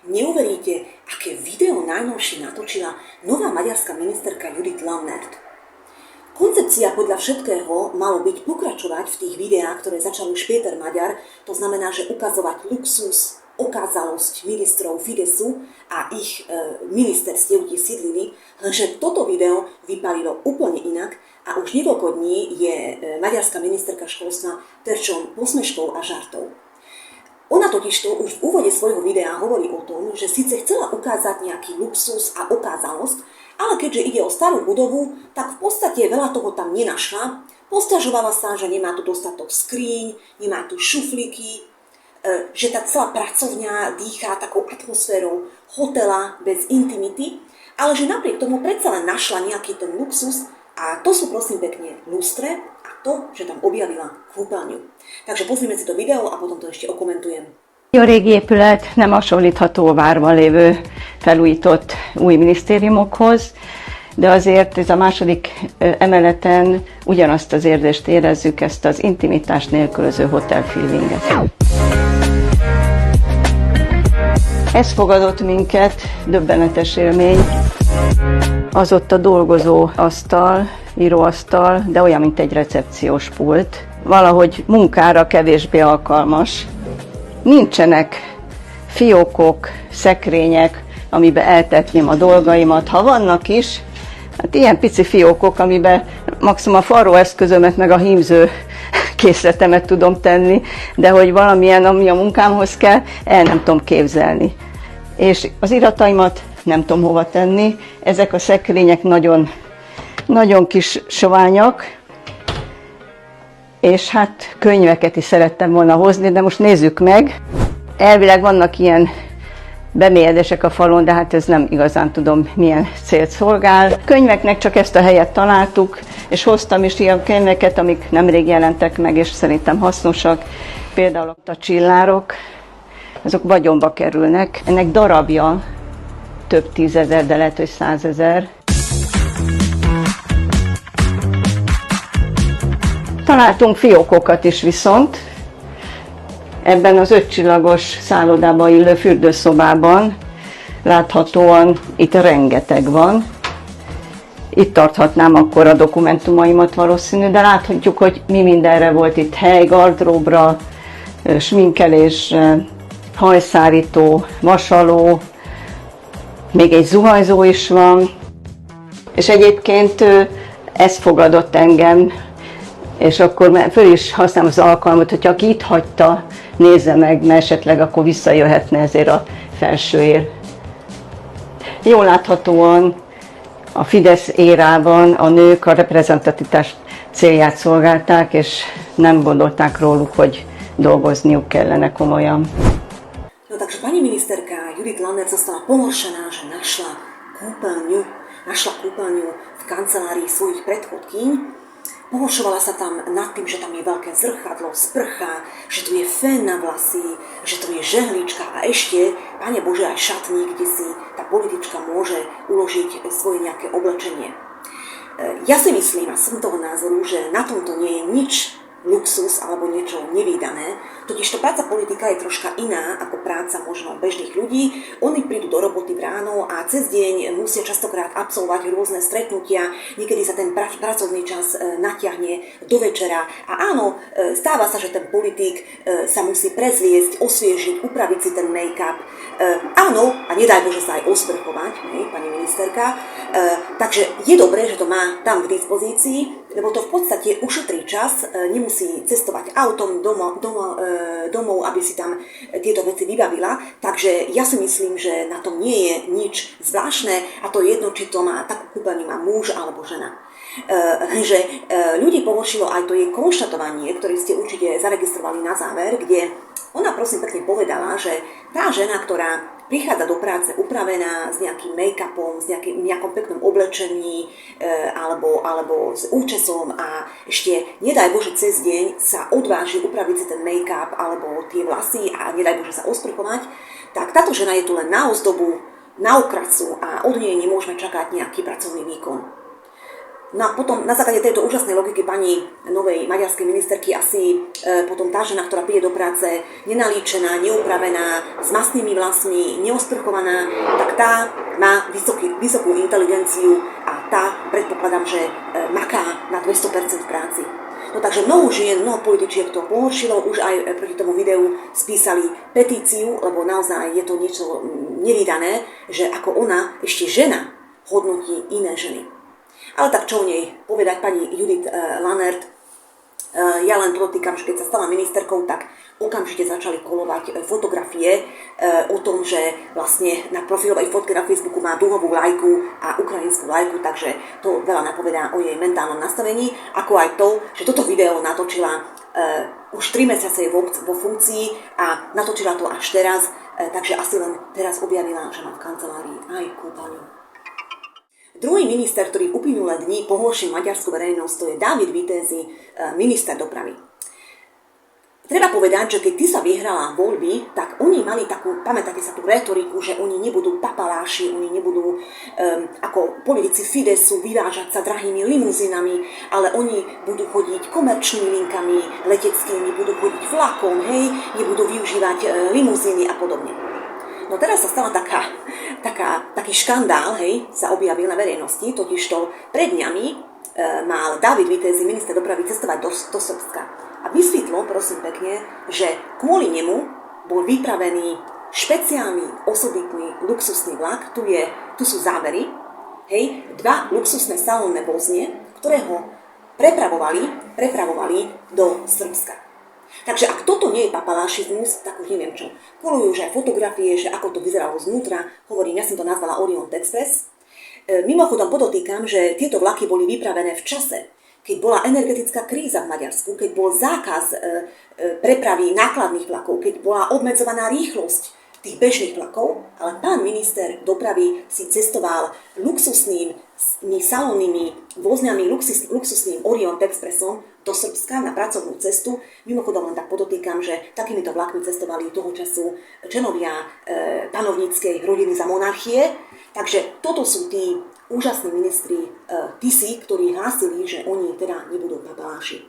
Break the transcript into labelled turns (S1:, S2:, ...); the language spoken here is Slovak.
S1: Neuveríte, aké video najnovšie natočila nová maďarská ministerka Judith Lammert. Koncepcia podľa všetkého malo byť pokračovať v tých videách, ktoré začal už Péter Maďar, to znamená, že ukazovať luxus, okázalosť ministrov Fidesu a ich ministerstiev, kde sídlili, lenže toto video vypalilo úplne inak a už niekoľko dní je maďarská ministerka školstva terčom posmeškov a žartov. Ona totižto už v úvode svojho videa hovorí o tom, že síce chcela ukázať nejaký luxus a okázalosť, ale keďže ide o starú budovu, tak v podstate veľa toho tam nenašla. Posťažovala sa, že nemá tu dostatok skríň, nemá tu šuflíky, že tá celá pracovňa dýchá takou atmosférou hotela bez intimity, ale že napriek tomu predsa len našla nejaký ten luxus a to sú prosím pekne lustre a to, že tam objavila kúpeľňu. Takže pozrime si to video a potom to ešte okomentujem.
S2: A régi épület nem hasonlítható a várban lévő felújított új minisztériumokhoz, de azért ez a második emeleten ugyanazt az érzést érezzük, ezt az intimitást nélkülöző hotel feelinget. Ez fogadott minket, döbbenetes élmény. Az ott a dolgozó asztal, íróasztal, de olyan, mint egy recepciós pult. Valahogy munkára kevésbé alkalmas. Nincsenek fiókok, szekrények, amiben eltetném a dolgaimat. Ha vannak is, hát ilyen pici fiókok, amiben maximum a varróeszközömet meg a hímző készletemet tudom tenni, de hogy valamilyen, ami a munkámhoz kell, el nem tudom képzelni. És az irataimat nem tudom hova tenni. Ezek a szekrények nagyon kis soványak, és hát könyveket is szerettem volna hozni, de most nézzük meg. Elvileg vannak ilyen bemélyedések a falon, de hát ez nem igazán tudom milyen célt szolgál. Könyveknek csak ezt a helyet találtuk, és hoztam is ilyen könyveket, amik nemrég jelentek meg, és szerintem hasznosak. Például a csillárok, azok vagyonba kerülnek. Ennek darabja több 10 000, de lehet, hogy 100 000. Találtunk fiókokat is viszont, ebben az 5 csillagos szállodába illő fürdőszobában láthatóan itt rengeteg van. Itt tarthatnám akkor a dokumentumaimat valószínű, de láthatjuk, hogy mi mindenre volt itt hely, gardróbra, sminkelésre, hajszárító, vasaló, még egy zuhanyzó is van. És egyébként ez fogadott engem, és akkor föl is használom az alkalmat, hogy aki itt hagyta, nézze meg, mert esetleg akkor visszajöhetne ezért a felsőért. Jól láthatóan a Fidesz érában a nők a reprezentativitás célját szolgálták, és nem gondolták róluk, hogy dolgozniuk kellene komolyan.
S1: No takže pani ministerka Judith Lammert zostala pohoršená, že našla kúpeľňu v kancelárii svojich predchodkyň. Pohoršovala sa tam nad tým, že tam je veľké zrkadlo, sprcha, že tu je fén na vlasy, že tu je žehlička a ešte, Pane Bože, aj šatník, kde si tá politička môže uložiť svoje nejaké oblečenie. Ja si myslím a som toho názoru, že na tomto nie je nič luxus alebo niečo nevídané, totižto práca politika je troška iná ako práca možno bežných ľudí. Oni prídu do roboty ráno a cez deň musia častokrát absolvovať rôzne stretnutia, niekedy sa ten pracovný čas natiahne do večera a áno, stáva sa, že ten politik sa musí prezliecť, osviežiť, upraviť si ten make-up, áno, a nedaj Bože sa aj osprchovať, pani ministerka, takže je dobré, že to má tam k dispozícii, lebo to v podstate ušetrí čas, nemusí cestovať autom domov, aby si tam tieto veci vybavila. Takže ja si myslím, že na tom nie je nič zvláštne a to je jedno, či to má takú kúpeľňu má muž alebo žena. Že ľudí pohoršilo aj to jej konštatovanie, ktoré ste určite zaregistrovali na záver, kde ona prosím pekne povedala, že tá žena, ktorá prichádza do práce upravená s nejakým make-upom, s nejakom peknom oblečení alebo s účesom a ešte, nedaj Bože, cez deň sa odváži upraviť si ten make-up alebo tie vlasy a nedaj Bože sa osprchovať, tak táto žena je tu len na ozdobu, na okrasu a od nej nemôžeme čakať nejaký pracovný výkon. No a potom na základe tejto úžasnej logiky pani novej maďarskej ministerky asi potom tá žena, ktorá príde do práce nenalíčená, neupravená, s masnými vlasmi, neosprchovaná, tak tá má vysokú inteligenciu a tá predpokladám, že maká na 200% v práci. No takže mnoho žien, mnoho političiek to pohoršilo, už aj proti tomu videu spísali petíciu, lebo naozaj je to niečo nevídané, že ako ona, ešte žena, hodnotí iné ženy. Ale tak čo o nej povedať pani Judith Lannert, ja len podotýkam, že keď sa stala ministerkou, tak okamžite začali kolovať fotografie o tom, že vlastne na profilovej fotke na Facebooku má duhovú vlajku a ukrajinskú vlajku, takže to veľa napovedá o jej mentálnom nastavení, ako aj to, že toto video natočila už 3 mesiace vo funkcii a natočila to až teraz, takže asi len teraz objavila, že má v kancelárii aj kúpeľňu. Druhý minister, ktorý v uplynulé dni pohoršil maďarskú verejnosť, to je Dávid Vitézy, minister dopravy. Treba povedať, že keď ty sa vyhrala voľby, tak oni mali takú, pamätáte sa tú retoriku, že oni nebudú papaláši, oni nebudú ako politici Fidesu vyvážať sa drahými limuzínami, ale oni budú chodiť komerčnými linkami leteckými, budú chodiť vlakom, hej, nebudú využívať limuzíny a podobne. No teraz sa stala taký škandál, hej, sa objavil na verejnosti, totižto pred dňami mal Dávid Vitézy, minister dopravy, cestovať do Srbska. A vysvetlo, prosím pekne, že kvôli nemu bol vypravený špeciálny, osobitný, luxusný vlak, tu sú zábery, hej, 2 luxusné salónne vozne, ktoré ho prepravovali do Srbska. Takže ak toto nie je papalášizmus, tak už neviem čo. Kolujú už aj fotografie, že ako to vyzeralo znútra. Hovorím, ja som to nazvala Orient Express. Mimochodom podotýkam, že tieto vlaky boli vypravené v čase, keď bola energetická kríza v Maďarsku, keď bol zákaz prepravy nákladných vlakov, keď bola obmedzovaná rýchlosť tých bežných vlakov, ale pán minister dopravy si cestoval luxusnými salónnymi vozňami, luxusným Orient Expressom do Srbska na pracovnú cestu. Mimochodom len tak podotýkam, že takýmito vlakmi cestovali toho času členovia panovníckej rodiny za monarchie. Takže toto sú tí úžasní ministri Tisy, ktorí hlásili, že oni teda nebudú papaláši.